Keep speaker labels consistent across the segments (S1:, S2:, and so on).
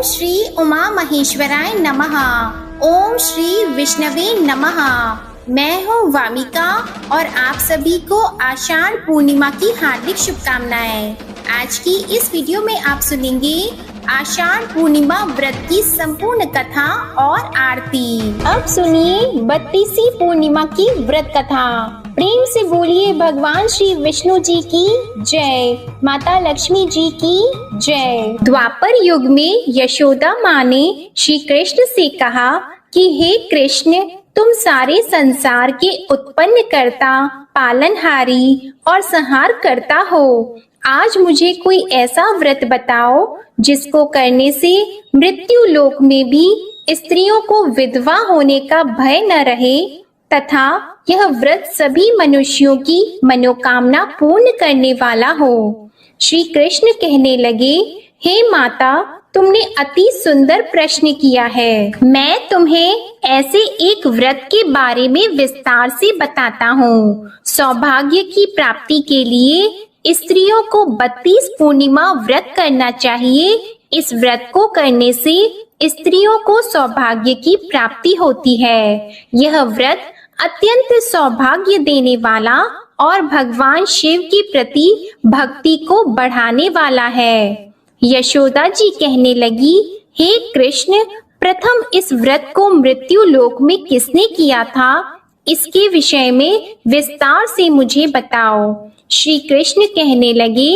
S1: श्री उमा महेश्वराय नमः। ओम श्री विष्णवे नमः। मैं हूँ वामिका और आप सभी को आषाढ़ पूर्णिमा की हार्दिक शुभकामनाएं। आज की इस वीडियो में आप सुनेंगे आषाढ़ पूर्णिमा व्रत की संपूर्ण कथा और आरती। अब सुनिए 32वीं पूर्णिमा की व्रत कथा। प्रेम से बोलिए भगवान श्री विष्णु जी की जय, माता लक्ष्मी जी की जय। द्वापर युग में यशोदा माँ ने श्री कृष्ण से कहा कि हे कृष्ण, तुम सारे संसार के उत्पन्न करता, पालनहारी और संहार करता हो। आज मुझे कोई ऐसा व्रत बताओ जिसको करने से मृत्यु लोक में भी स्त्रियों को विधवा होने का भय न रहे तथा यह व्रत सभी मनुष्यों की मनोकामना पूर्ण करने वाला हो। श्री कृष्ण कहने लगे, हे माता, तुमने अति सुंदर प्रश्न किया है। मैं तुम्हें ऐसे एक व्रत के बारे में विस्तार से बताता हूँ। सौभाग्य की प्राप्ति के लिए स्त्रियों को 32 पूर्णिमा व्रत करना चाहिए। इस व्रत को करने से स्त्रियों को सौभाग्य की प्राप्ति होती है। यह व्रत अत्यंत सौभाग्य देने वाला और भगवान शिव के प्रति भक्ति को बढ़ाने वाला है। यशोदा जी कहने लगी, हे कृष्ण, प्रथम इस व्रत को मृत्यु लोक में किसने किया था? इसके विषय में विस्तार से मुझे बताओ। श्री कृष्ण कहने लगे,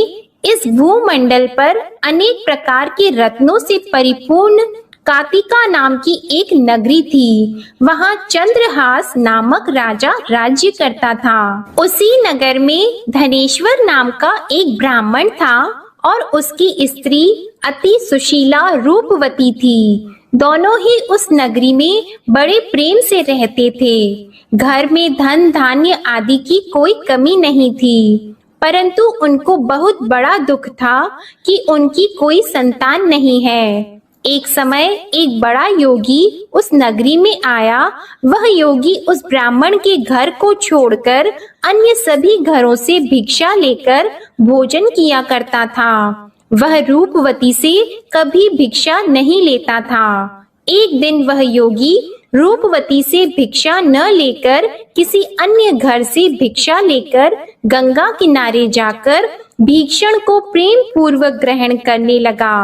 S1: इस भूमंडल पर अनेक प्रकार के रत्नों से परिपूर्ण कातिका नाम की एक नगरी थी। वहाँ चंद्रहास नामक राजा राज्य करता था। उसी नगर में धनेश्वर नाम का एक ब्राह्मण था और उसकी स्त्री अति सुशीला रूपवती थी। दोनों ही उस नगरी में बड़े प्रेम से रहते थे। घर में धन धान्य आदि की कोई कमी नहीं थी, परंतु उनको बहुत बड़ा दुख था कि उनकी कोई संतान नहीं है। एक समय एक बड़ा योगी उस नगरी में आया। वह योगी उस ब्राह्मण के घर को छोड़कर अन्य सभी घरों से भिक्षा लेकर भोजन किया करता था। वह रूपवती से कभी भिक्षा नहीं लेता था। एक दिन वह योगी रूपवती से भिक्षा न लेकर किसी अन्य घर से भिक्षा लेकर गंगा किनारे जाकर भीक्षण को प्रेम पूर्वक ग्रहण करने लगा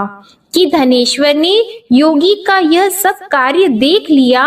S1: कि धनेश्वर ने योगी का यह सब कार्य देख लिया।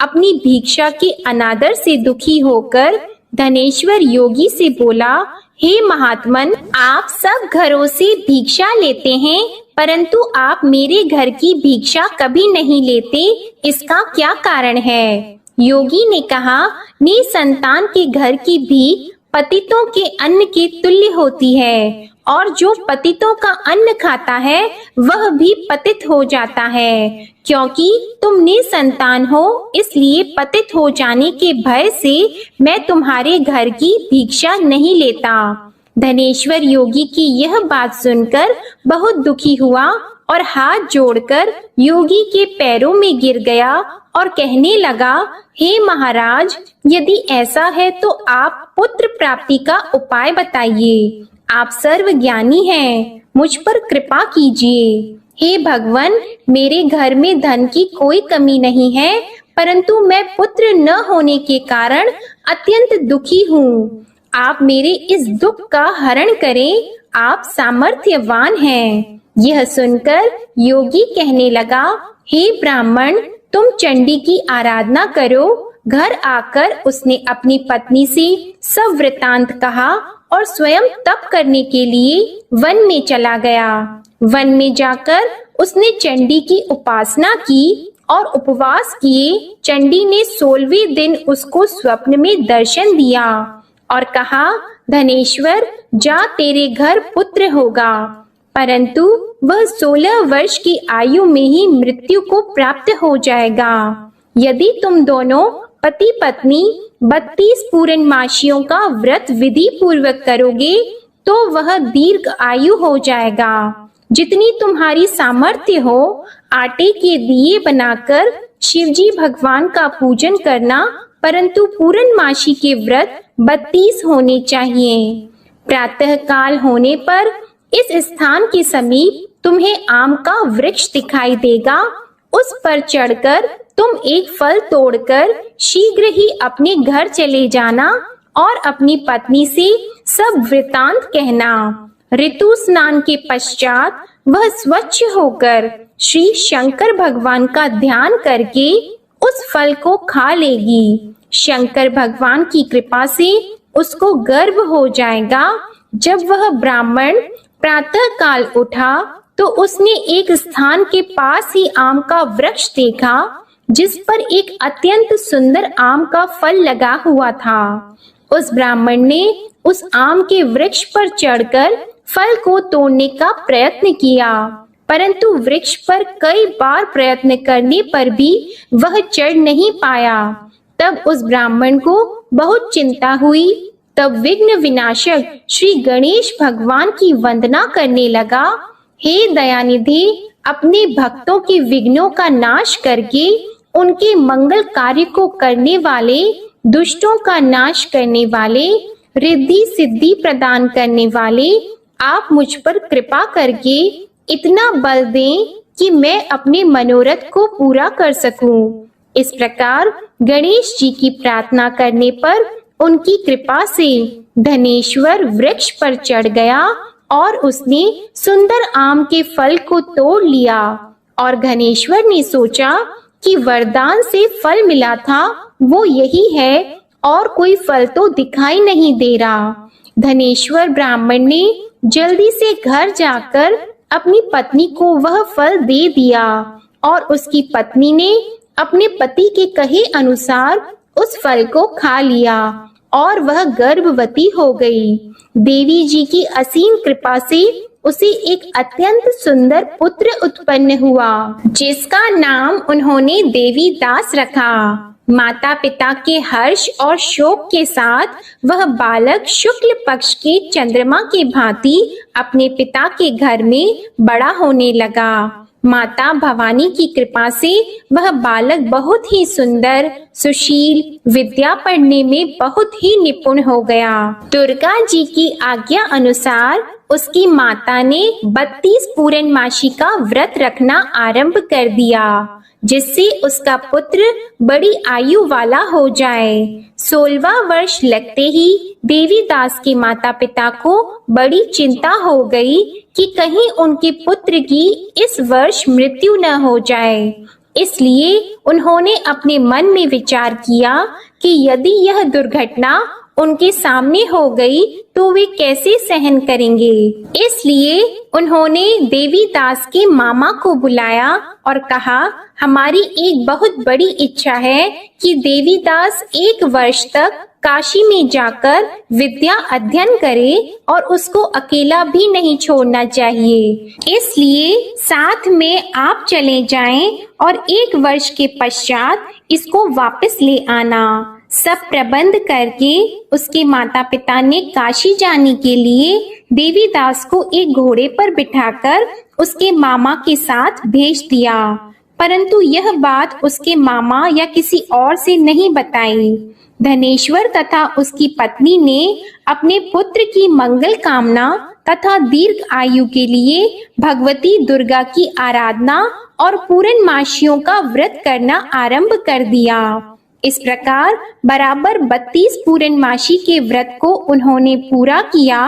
S1: अपनी भिक्षा के अनादर से दुखी होकर धनेश्वर योगी से बोला, हे महात्मन, आप सब घरों से भिक्षा लेते हैं, परंतु आप मेरे घर की भिक्षा कभी नहीं लेते। इसका क्या कारण है? योगी ने कहा, निसंतान के घर की भीख पतितों के अन्न के तुल्य होती है और जो पतितों का अन्न खाता है वह भी पतित हो जाता है। क्योंकि तुम निसंतान हो, इसलिए पतित हो जाने के भय से मैं तुम्हारे घर की भिक्षा नहीं लेता। धनेश्वर योगी की यह बात सुनकर बहुत दुखी हुआ और हाथ जोड़कर योगी के पैरों में गिर गया और कहने लगा, हे महाराज, यदि ऐसा है तो आप पुत्र प्राप्ति का उपाय बताइए। आप सर्वज्ञानी हैं, मुझ पर कृपा कीजिए। हे भगवान, मेरे घर में धन की कोई कमी नहीं है, परंतु मैं पुत्र न होने के कारण अत्यंत दुखी हूँ। आप मेरे इस दुख का हरण करें, आप सामर्थ्यवान हैं। यह सुनकर योगी कहने लगा, हे ब्राह्मण, तुम चंडी की आराधना करो। घर आकर उसने अपनी पत्नी से सब वृतांत कहा और स्वयं तप करने के लिए वन में चला गया। वन में जाकर उसने चंडी की उपासना की और उपवास किए। चंडी ने 16वें दिन उसको स्वप्न में दर्शन दिया और कहा, धनेश्वर, जा, तेरे घर पुत्र होगा। परंतु वह 16 वर्ष की आयु में ही मृत्यु को प्राप्त हो जाएगा। यदि तुम दोनों पति पत्नी 32 पूर्णमासियों का व्रत विधि पूर्वक करोगे तो वह दीर्घ आयु हो जाएगा। जितनी तुम्हारी सामर्थ्य हो, आटे के दिए बनाकर शिवजी भगवान का पूजन करना, परंतु पूर्णमासी के व्रत 32 होने चाहिए। प्रातः काल होने पर इस स्थान के समीप तुम्हें आम का वृक्ष दिखाई देगा। उस पर चढ़कर तुम एक फल तोड़कर शीघ्र ही अपने घर चले जाना और अपनी पत्नी से सब वृतांत कहना। ऋतु स्नान के पश्चात वह स्वच्छ होकर श्री शंकर भगवान का ध्यान करके उस फल को खा लेगी। शंकर भगवान की कृपा से उसको गर्भ हो जाएगा। जब वह ब्राह्मण प्रातः काल उठा तो उसने एक स्थान के पास ही आम का वृक्ष देखा जिस पर एक अत्यंत सुंदर आम का फल लगा हुआ था। उस ब्राह्मण ने उस आम के वृक्ष पर चढ़कर फल को तोड़ने का प्रयत्न किया, परंतु वृक्ष पर कई बार प्रयत्न करने पर भी वह चढ़ नहीं पाया। तब उस ब्राह्मण को बहुत चिंता हुई। तब विघ्न विनाशक श्री गणेश भगवान की वंदना करने लगा। हे दयानिधि, अपने भक्तों के विघ्नों का नाश करके उनके मंगल कार्य को करने वाले, दुष्टों का नाश करने वाले, रिद्धि सिद्धि प्रदान करने वाले, आप मुझ पर कृपा करके इतना बल दें कि मैं अपने मनोरथ को पूरा कर सकूं। इस प्रकार गणेश जी की प्रार्थना करने पर उनकी कृपा से धनेश्वर वृक्ष पर चढ़ गया और उसने सुंदर आम के फल को तोड़ लिया। और धनेश्वर ने सोचा कि वरदान से फल मिला था वो यही है और कोई फल तो दिखाई नहीं दे रहा। धनेश्वर ब्राह्मण ने जल्दी से घर जाकर अपनी पत्नी को वह फल दे दिया और उसकी पत्नी ने अपने पति के कहे अनुसार उस फल को खा लिया और वह गर्भवती हो गई। देवी जी की असीम कृपा से उसे एक अत्यंत सुंदर पुत्र उत्पन्न हुआ जिसका नाम उन्होंने देवी दास रखा। माता पिता के हर्ष और शोक के साथ वह बालक शुक्ल पक्ष के चंद्रमा के भांति अपने पिता के घर में बड़ा होने लगा। माता भवानी की कृपा से वह बालक बहुत ही सुंदर, सुशील, विद्या पढ़ने में बहुत ही निपुण हो गया। दुर्गा जी की आज्ञा अनुसार उसकी माता ने 32 पूर्णमासी का व्रत रखना आरंभ कर दिया जिससे उसका पुत्र बड़ी आयु वाला हो जाए। 16वां वर्ष लगते ही देवी दास के माता पिता को बड़ी चिंता हो गई कि कहीं उनके पुत्र की इस वर्ष मृत्यु न हो जाए। इसलिए उन्होंने अपने मन में विचार किया कि यदि यह दुर्घटना उनके सामने हो गई तो वे कैसे सहन करेंगे। इसलिए उन्होंने देवी दास के मामा को बुलाया और कहा, हमारी एक बहुत बड़ी इच्छा है कि देवी दास 1 वर्ष तक काशी में जाकर विद्या अध्ययन करे और उसको अकेला भी नहीं छोड़ना चाहिए। इसलिए साथ में आप चले जाएं और 1 वर्ष के पश्चात इसको वापस ले आना। सब प्रबंध करके उसके माता पिता ने काशी जाने के लिए देवी दास को एक घोड़े पर बिठाकर उसके मामा के साथ भेज दिया, परंतु यह बात उसके मामा या किसी और से नहीं बताई। धनेश्वर तथा उसकी पत्नी ने अपने पुत्र की मंगल कामना तथा दीर्घ आयु के लिए भगवती दुर्गा की आराधना और पूर्णमासियों का व्रत करना आरंभ कर दिया। इस प्रकार बराबर 32 पूर्णमासी के व्रत को उन्होंने पूरा किया।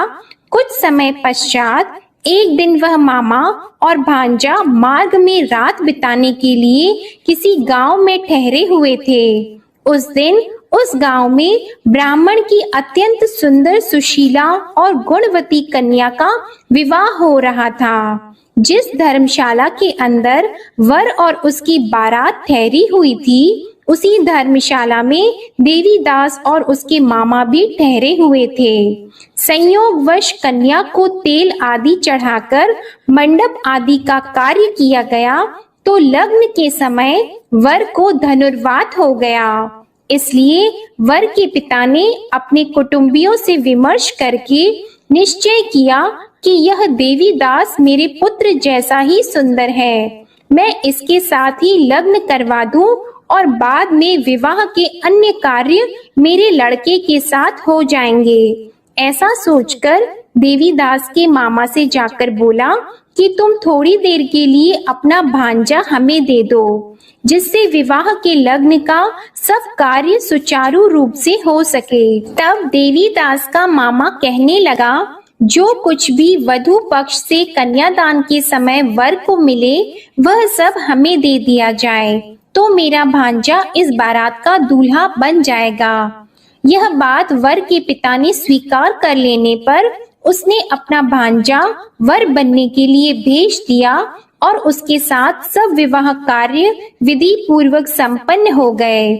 S1: कुछ समय पश्चात एक दिन वह मामा और भांजा मार्ग में रात बिताने के लिए किसी गांव में ठहरे हुए थे। उस दिन उस गांव में ब्राह्मण की अत्यंत सुंदर, सुशीला और गुणवती कन्या का विवाह हो रहा था। जिस धर्मशाला के अंदर वर और उसकी बारात ठहरी हुई थी, उसी धर्मशाला में देवी दास और उसके मामा भी ठहरे हुए थे। संयोगवश कन्या को तेल आदि चढ़ाकर मंडप आदि का कार्य किया गया तो लग्न के समय वर को धनुर्वात हो गया। इसलिए वर के पिता ने अपने कुटुंबियों से विमर्श करके निश्चय किया कि यह देवी दास मेरे पुत्र जैसा ही सुंदर है, मैं इसके साथ ही लग्न करवा दूं और बाद में विवाह के अन्य कार्य मेरे लड़के के साथ हो जाएंगे। ऐसा सोचकर देवीदास के मामा से जाकर बोला कि तुम थोड़ी देर के लिए अपना भांजा हमें दे दो, जिससे विवाह के लग्न का सब कार्य सुचारू रूप से हो सके। तब देवीदास का मामा कहने लगा, जो कुछ भी वधू पक्ष से कन्यादान के समय वर को मिले वह सब हमें दे दिया जाए, तो मेरा भांजा इस बारात का दूल्हा बन जाएगा। यह बात वर के पिता ने स्वीकार कर लेने पर उसने अपना भांजा वर बनने के लिए भेज दिया और उसके साथ सब विवाह कार्य विधि पूर्वक संपन्न हो गए।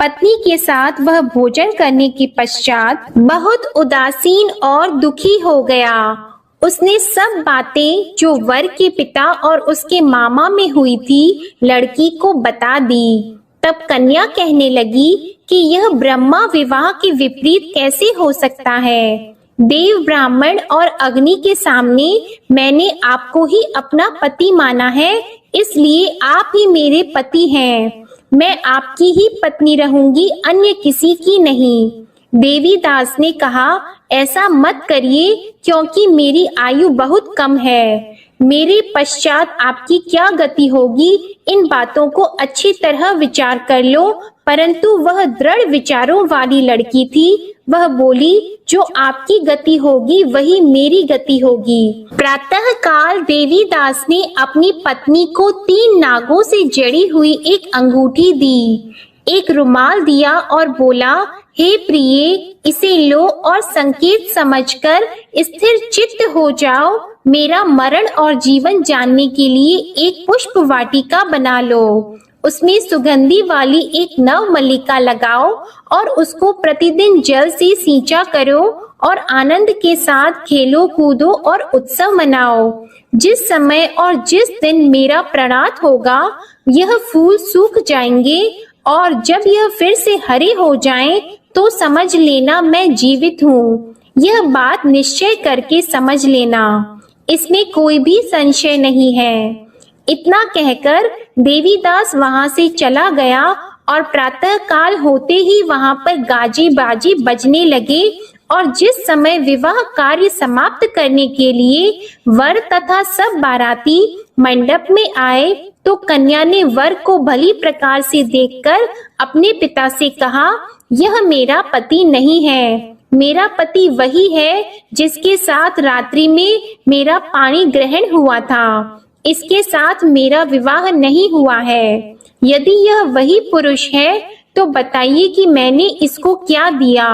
S1: पत्नी के साथ वह भोजन करने के पश्चात बहुत उदासीन और दुखी हो गया। उसने सब बातें जो वर के पिता और उसके मामा में हुई थी लड़की को बता दी। तब कन्या कहने लगी कि यह ब्रह्मा विवाह के विपरीत कैसे हो सकता है। देव, ब्राह्मण और अग्नि के सामने मैंने आपको ही अपना पति माना है, इसलिए आप ही मेरे पति हैं। मैं आपकी ही पत्नी रहूंगी, अन्य किसी की नहीं। देवीदास ने कहा, ऐसा मत करिए, क्योंकि मेरी आयु बहुत कम है। मेरे पश्चात आपकी क्या गति होगी, इन बातों को अच्छी तरह विचार कर लो। परंतु वह दृढ़ विचारों वाली लड़की थी। वह बोली, जो आपकी गति होगी वही मेरी गति होगी। प्रातः काल देवीदास ने अपनी पत्नी को 3 नागों से जड़ी हुई एक अंगूठी दी, एक रुमाल दिया और बोला, हे प्रिये, इसे लो और संकेत समझकर स्थिर चित्त हो जाओ। मेरा मरण और जीवन जानने के लिए एक पुष्प वाटिका बना लो। उसमें सुगंधी वाली एक नव मल्लिका लगाओ और उसको प्रतिदिन जल से सींचा करो और आनंद के साथ खेलो कूदो और उत्सव मनाओ। जिस समय और जिस दिन मेरा प्राणात होगा, यह फूल सूख जाएंगे और जब यह फिर से हरे हो जाएं, तो समझ लेना मैं जीवित हूँ। यह बात निश्चय करके समझ लेना, इसमें कोई भी संशय नहीं है। इतना कहकर देवीदास वहां से चला गया और प्रातः काल होते ही वहां पर गाजे बाजे बजने लगे और जिस समय विवाह कार्य समाप्त करने के लिए वर तथा सब बाराती मंडप में आए, तो कन्या ने वर को भली प्रकार से देखकर अपने पिता से कहा, यह मेरा पति नहीं है। मेरा पति वही है जिसके साथ रात्रि में मेरा पाणी ग्रहण हुआ था। इसके साथ मेरा विवाह नहीं हुआ है। यदि यह वही पुरुष है तो बताइए कि मैंने इसको क्या दिया।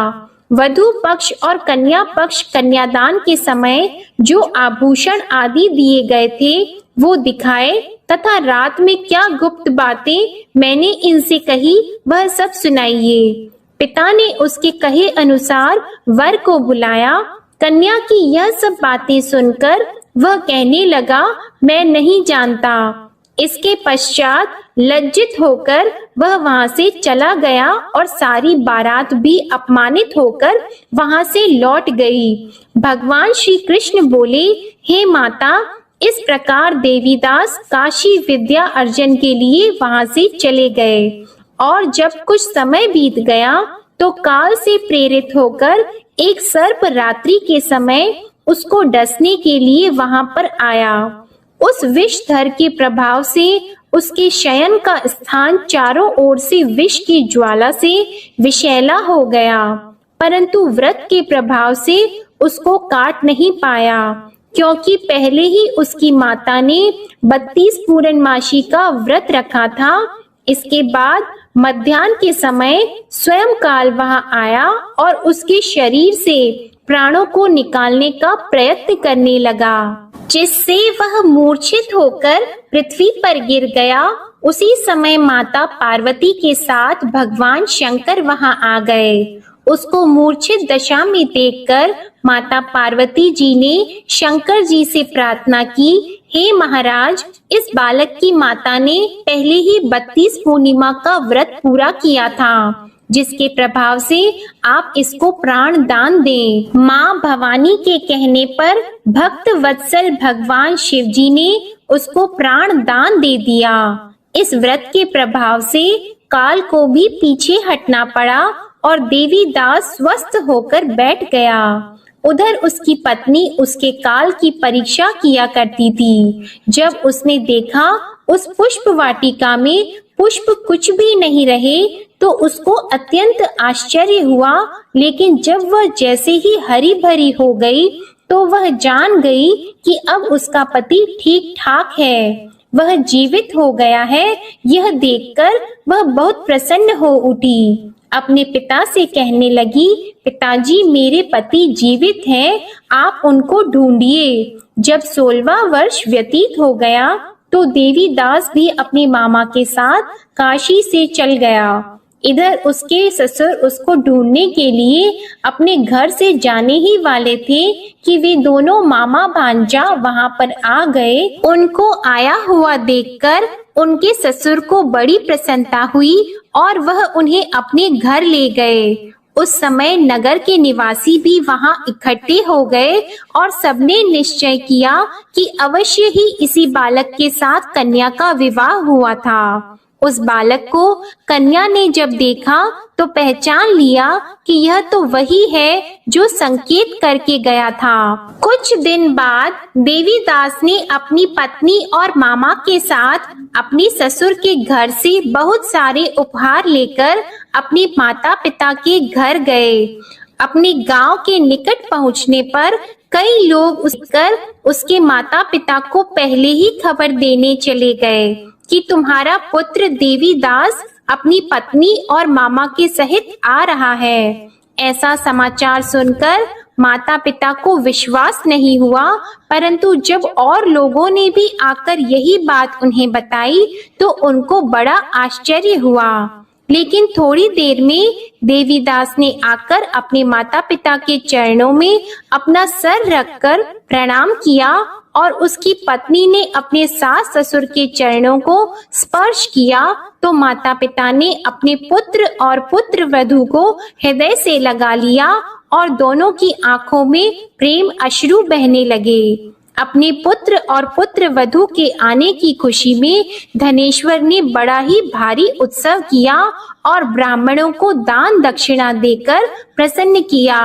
S1: वधू पक्ष और कन्या पक्ष कन्यादान के समय जो आभूषण आदि दिए गए थे वो दिखाए तथा रात में क्या गुप्त बातें मैंने इनसे कही वह सब सुनाइए। पिता ने उसके कहे अनुसार वर को बुलाया। कन्या की यह सब बातें सुनकर वह कहने लगा, मैं नहीं जानता। इसके पश्चात लज्जित होकर वह वहां से चला गया और सारी बारात भी अपमानित होकर वहां से लौट गई। भगवान श्री कृष्ण बोले, हे माता, इस प्रकार देवीदास काशी विद्या अर्जन के लिए वहां से चले गए और जब कुछ समय बीत गया तो काल से प्रेरित होकर एक सर्प रात्रि के समय उसको डसने के लिए वहां पर आया। उस विषधर के प्रभाव से उसके शयन का स्थान चारों ओर से विष की ज्वाला से विषैला हो गया, परंतु व्रत के प्रभाव से उसको काट नहीं पाया, क्योंकि पहले ही उसकी माता ने 32 पूर्णमासी का व्रत रखा था। इसके बाद मध्याह्न के समय स्वयं काल वहां आया और उसके शरीर से प्राणों को निकालने का प्रयत्न करने लगा, जिससे वह मूर्छित होकर पृथ्वी पर गिर गया। उसी समय माता पार्वती के साथ भगवान शंकर वहां आ गए। उसको मूर्छित दशा में देखकर माता पार्वती जी ने शंकर जी से प्रार्थना की, हे महाराज, इस बालक की माता ने पहले ही 32 पूर्णिमा का व्रत पूरा किया था, जिसके प्रभाव से आप इसको प्राण दान दें। माँ भवानी के कहने पर भक्त वत्सल भगवान शिव जी ने उसको प्राण दान दे दिया। इस व्रत के प्रभाव से काल को भी पीछे हटना पड़ा और देवीदास स्वस्थ होकर बैठ गया। उधर उसकी पत्नी उसके काल की परीक्षा किया करती थी। जब उसने देखा उस पुष्प वाटिका में पुष्प कुछ भी नहीं रहे तो उसको अत्यंत आश्चर्य हुआ, लेकिन जब वह जैसे ही हरी भरी हो गई तो वह जान गई कि अब उसका पति ठीक ठाक है, वह जीवित हो गया है। यह देखकर वह बहुत प्रसन्न हो उठी। अपने पिता से कहने लगी, पिताजी मेरे पति जीवित हैं, आप उनको ढूंढिए। जब 16वां वर्ष व्यतीत हो गया तो देवीदास भी अपने मामा के साथ काशी से चल गया। इधर उसके ससुर उसको ढूंढने के लिए अपने घर से जाने ही वाले थे कि वे दोनों मामा भांजा वहां पर आ गए। उनको आया हुआ देखकर उनके ससुर को बड़ी प्रसन्नता हुई और वह उन्हें अपने घर ले गए। उस समय नगर के निवासी भी वहां इकट्ठे हो गए और सबने निश्चय किया कि अवश्य ही इसी बालक के साथ कन्या का विवाह हुआ था। उस बालक को कन्या ने जब देखा तो पहचान लिया कि यह तो वही है जो संकेत करके गया था। कुछ दिन बाद देवीदास ने अपनी पत्नी और मामा के साथ अपने ससुर के घर से बहुत सारे उपहार लेकर अपने माता पिता के घर गए। अपने गांव के निकट पहुंचने पर कई लोग उसके माता पिता को पहले ही खबर देने चले गए कि तुम्हारा पुत्र देवीदास अपनी पत्नी और मामा के सहित आ रहा है। ऐसा समाचार सुनकर माता पिता को विश्वास नहीं हुआ, परंतु जब और लोगों ने भी आकर यही बात उन्हें बताई तो उनको बड़ा आश्चर्य हुआ। लेकिन थोड़ी देर में देवीदास ने आकर अपने माता पिता के चरणों में अपना सर रखकर प्रणाम किया और उसकी पत्नी ने अपने सास ससुर के चरणों को स्पर्श किया तो माता पिता ने अपने पुत्र और पुत्र वधू को हृदय से लगा लिया और दोनों की आंखों में प्रेम अश्रु बहने लगे। अपने पुत्र और पुत्र वधू के आने की खुशी में धनेश्वर ने बड़ा ही भारी उत्सव किया और ब्राह्मणों को दान दक्षिणा देकर प्रसन्न किया।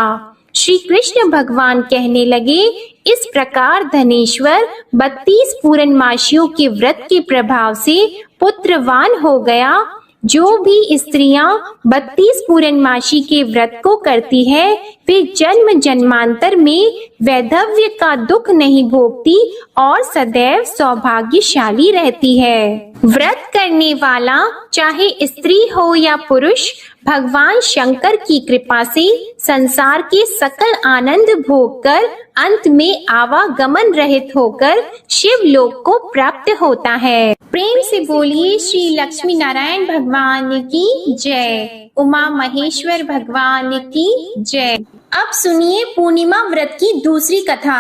S1: श्री कृष्ण भगवान कहने लगे, इस प्रकार धनेश्वर 32 पूर्णमासियों के व्रत के प्रभाव से पुत्रवान हो गया। जो भी स्त्रियां 32 पूर्णमासी के व्रत को करती है वे जन्म जन्मांतर में वैधव्य का दुख नहीं भोगती और सदैव सौभाग्यशाली रहती है। व्रत करने वाला चाहे स्त्री हो या पुरुष भगवान शंकर की कृपा से संसार के सकल आनंद भोगकर अंत में आवागमन रहित होकर शिव लोक को प्राप्त होता है। प्रेम से बोलिए श्री लक्ष्मी नारायण भगवान की जय, उमा महेश्वर भगवान की जय। अब सुनिए पूर्णिमा व्रत की दूसरी कथा।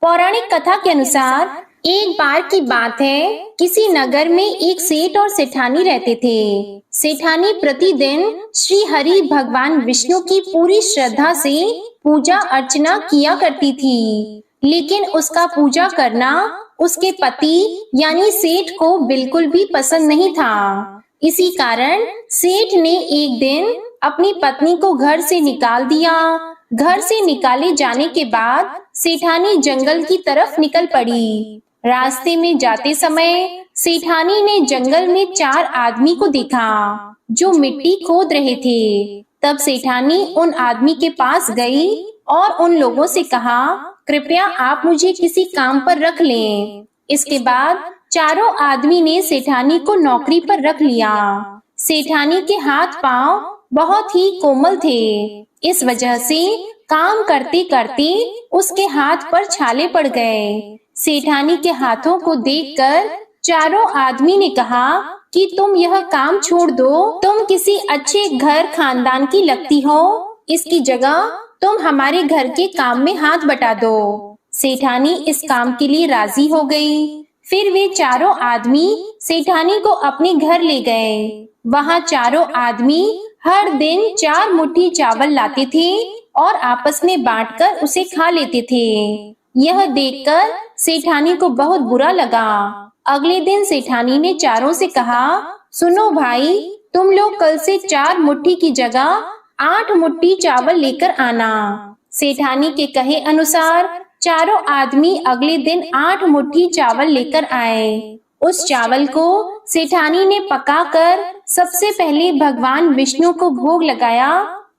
S1: पौराणिक कथा के अनुसार एक बार की बात है, किसी नगर में एक सेठ और सेठानी रहते थे। सेठानी प्रतिदिन श्री हरि भगवान विष्णु की पूरी श्रद्धा से पूजा अर्चना किया करती थी, लेकिन उसका पूजा करना उसके पति यानी सेठ को बिल्कुल भी पसंद नहीं था। इसी कारण सेठ ने एक दिन अपनी पत्नी को घर से निकाल दिया। घर से निकाले जाने के बाद सेठानी जंगल की तरफ निकल पड़ी। रास्ते में जाते समय सेठानी ने जंगल में 4 आदमी को देखा जो मिट्टी खोद रहे थे। तब सेठानी उन आदमी के पास गई और उन लोगों से कहा, कृपया आप मुझे किसी काम पर रख लें। इसके बाद चारों आदमी ने सेठानी को नौकरी पर रख लिया। सेठानी के हाथ पांव बहुत ही कोमल थे, इस वजह से काम करते करते उसके हाथ पर छाले पड़ गए। सेठानी के हाथों को देखकर चारों आदमी ने कहा कि तुम यह काम छोड़ दो, तुम किसी अच्छे घर खानदान की लगती हो, इसकी जगह तुम हमारे घर के काम में हाथ बटा दो। सेठानी इस काम के लिए राजी हो गई। फिर वे चारों आदमी सेठानी को अपने घर ले गए। वहाँ चारों आदमी हर दिन 4 मुट्ठी चावल लाते थे और आपस में बांटकर उसे खा लेते थे। यह देखकर सेठानी को बहुत बुरा लगा। अगले दिन सेठानी ने चारों से कहा, सुनो भाई, तुम लोग कल से 4 मुट्ठी की जगह 8 मुट्ठी चावल लेकर आना। सेठानी के कहे अनुसार चारों आदमी अगले दिन 8 मुट्ठी चावल लेकर आए। उस चावल को सेठानी ने पकाकर सबसे पहले भगवान विष्णु को भोग लगाया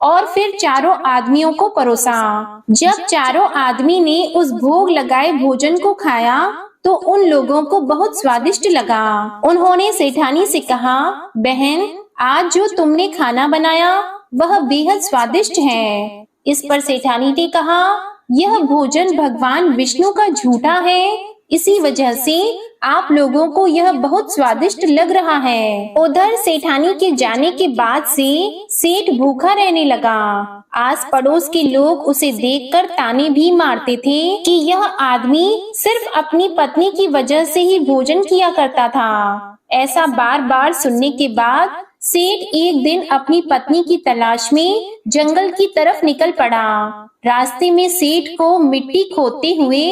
S1: और फिर चारों आदमियों को परोसा। जब चारों आदमी ने उस भोग लगाए भोजन को खाया तो उन लोगों को बहुत स्वादिष्ट लगा। उन्होंने सेठानी से कहा, बहन, आज जो तुमने खाना बनाया वह बेहद स्वादिष्ट है। इस पर सेठानी ने कहा, यह भोजन भगवान विष्णु का झूठा है, इसी वजह से आप लोगों को यह बहुत स्वादिष्ट लग रहा है। उधर सेठानी के जाने के बाद से सेठ भूखा रहने लगा। आस पड़ोस के लोग उसे देखकर ताने भी मारते थे कि यह आदमी सिर्फ अपनी पत्नी की वजह से ही भोजन किया करता था। ऐसा बार बार सुनने के बाद सेठ एक दिन अपनी पत्नी की तलाश में जंगल की तरफ निकल पड़ा। रास्ते में सेठ को मिट्टी खोदते हुए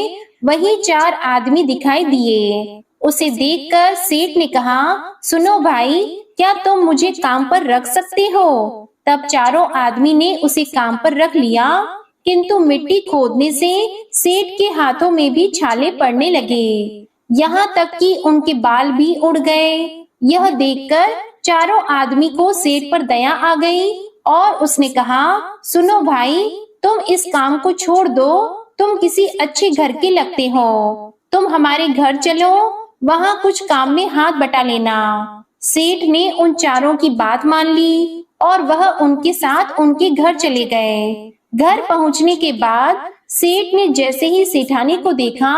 S1: वही 4 आदमी दिखाई दिए। उसे देखकर सेठ ने कहा, सुनो भाई, क्या तुम मुझे काम पर रख सकते हो? तब चारों आदमी ने उसे काम पर रख लिया, किंतु मिट्टी खोदने से सेठ के हाथों में भी छाले पड़ने लगे, यहाँ तक कि उनके बाल भी उड़ गए। यह देखकर चारों आदमी को सेठ पर दया आ गई और उसने कहा, सुनो भाई, तुम इस काम को छोड़ दो, तुम किसी अच्छे घर के लगते हो, तुम हमारे घर चलो, वहाँ कुछ काम में हाथ बटा लेना। सेठ ने उन चारों की बात मान ली और वह उनके साथ उनके घर चले गए। घर पहुँचने के बाद सेठ ने जैसे ही सेठानी को देखा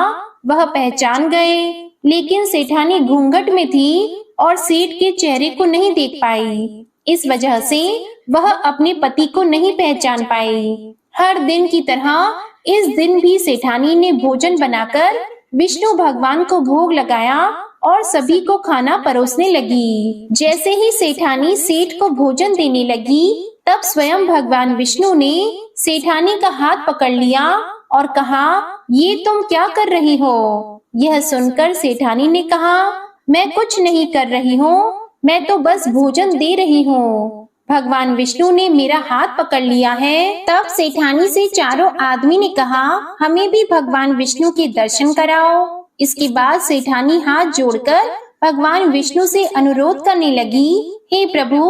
S1: वह पहचान गए, लेकिन सेठानी घूंघट में थी और सेठ के चेहरे को नहीं देख पाई। इस वजह से वह अपने पति को नहीं पहचान पाई। हर दिन की तरह इस दिन भी सेठानी ने भोजन बनाकर विष्णु भगवान को भोग लगाया और सभी को खाना परोसने लगी। जैसे ही सेठानी सेठ को भोजन देने लगी, तब स्वयं भगवान विष्णु ने सेठानी का हाथ पकड़ लिया और कहा, ये तुम क्या कर रही हो? यह सुनकर सेठानी ने कहा, मैं कुछ नहीं कर रही हूँ, मैं तो बस भोजन दे रही हूँ। भगवान विष्णु ने मेरा हाथ पकड़ लिया है। तब सेठानी से चारों आदमी ने कहा, हमें भी भगवान विष्णु के दर्शन कराओ। इसके बाद सेठानी हाथ जोड़कर भगवान विष्णु से अनुरोध करने लगी, हे प्रभु,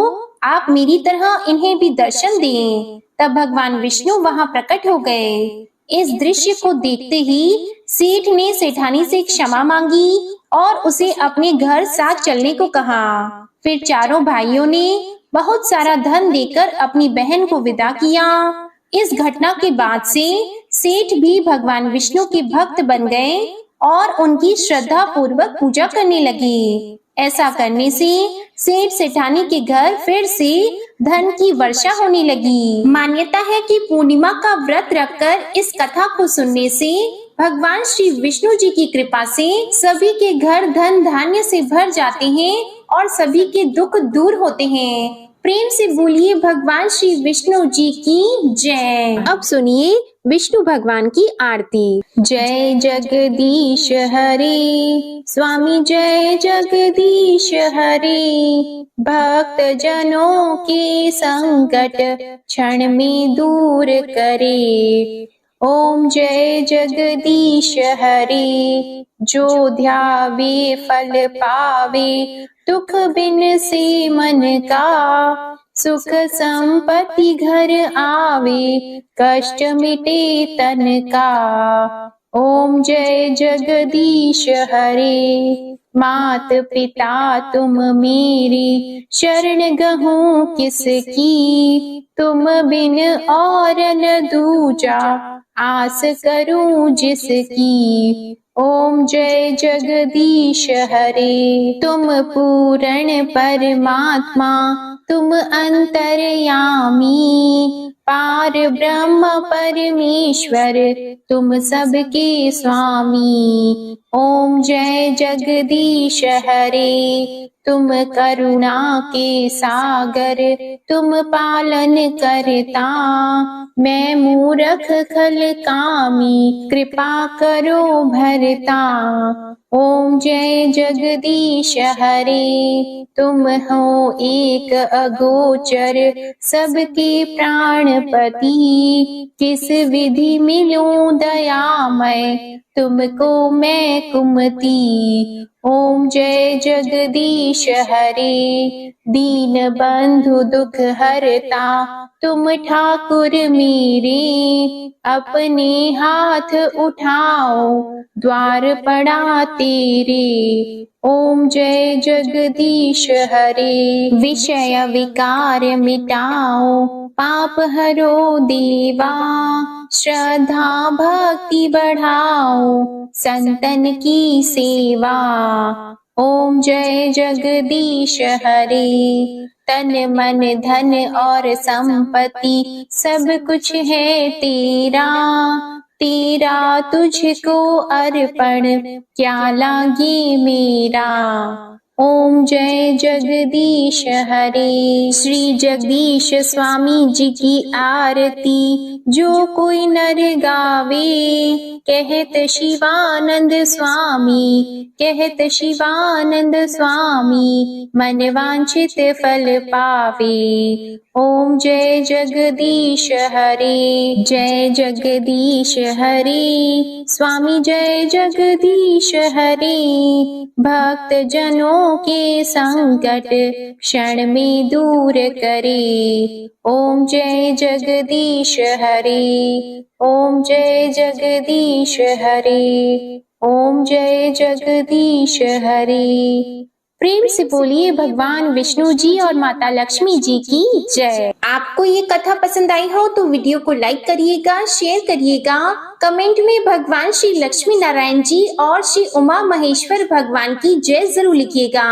S1: आप मेरी तरह इन्हें भी दर्शन दें। तब भगवान विष्णु वहां प्रकट हो गए। इस दृश्य को देखते ही सेठ ने सेठानी से क्षमा मांगी और उसे अपने घर साथ चलने को कहा। फिर चारों भाइयों ने बहुत सारा धन देकर अपनी बहन को विदा किया। इस घटना के बाद से सेठ भी भगवान विष्णु के भक्त बन गए और उनकी श्रद्धा पूर्वक पूजा करने लगे। ऐसा करने से सेठ सेठानी के घर फिर से धन की वर्षा होने लगी। मान्यता है कि पूर्णिमा का व्रत रखकर इस कथा को सुनने से भगवान श्री विष्णु जी की कृपा से सभी के घर धन धान्य से भर जाते हैं और सभी के दुख दूर होते हैं। प्रेम से बोलिए भगवान श्री विष्णु जी की जय। अब सुनिए विष्णु भगवान की आरती। जय जगदीश हरे स्वामी, जय जगदीश हरे, भक्त जनों के संकट क्षण में दूर करे। ओम जय जगदीश हरे, जो ध्यावे फल पावे, दुख बिन से मन का, सुख संपत्ति घर आवे, कष्ट मिटे तन का। ओम जय जगदीश हरे, मात पिता तुम मेरी, शरण गहूं किसकी, तुम बिन और न दूजा, आस करूं जिसकी। ओम जय जगदीश हरे, तुम पूर्ण परमात्मा, तुम अंतर्यामी, पार ब्रह्म परमेश्वर, तुम सबके स्वामी। ओम जय जगदीश हरे, तुम करुणा के सागर, तुम पालन करता। मैं मूर्ख खल कामी, कृपा करो भरता। ओम जय जगदीश हरे, तुम हो एक अगोचर, सबके प्राणपति। किस विधि मिलूं दयामय, तुमको मैं कुमति। ओम जय जगदीश हरे, दीन बंधु दुख हरता। तुम ठाकुर मेरे, अपने हाथ उठाओ, द्वार पड़ा तेरे। ओम जय जगदीश हरे, विषय विकार मिटाओ, पाप हरो देवा। श्रद्धा भक्ति बढ़ाओ, संतन की सेवा। ओम जय जगदीश हरे, तन मन धन और संपत्ति सब कुछ है तेरा। तेरा तुझको अर्पण, क्या लागे मेरा। ओम जय जगदीश हरे, श्री जगदीश स्वामी जी की आरती जो कोई नर गावे। कहत शिवानंद स्वामी, कहत शिवानंद स्वामी, मन वांछित फल पावे। ओम जय जगदीश हरे, जय जगदीश हरे, स्वामी जय जगदीश हरे। भक्त जनों के संकट क्षण में दूर करे। ओम जय जगदीश हरे, ओम जय जगदीश हरे, ओम जय जगदीश हरे। प्रेम से बोलिए भगवान विष्णु जी और माता लक्ष्मी जी की जय। आपको ये कथा पसंद आई हो तो वीडियो को लाइक करिएगा, शेयर करिएगा, कमेंट में भगवान श्री लक्ष्मी नारायण जी और श्री उमा महेश्वर भगवान की जय जरूर लिखिएगा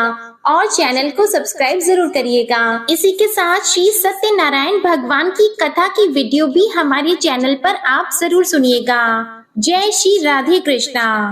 S1: और चैनल को सब्सक्राइब जरूर करिएगा। इसी के साथ श्री सत्यनारायण भगवान की कथा की वीडियो भी हमारे चैनल पर आप जरूर सुनिएगा। जय श्री राधे कृष्णा।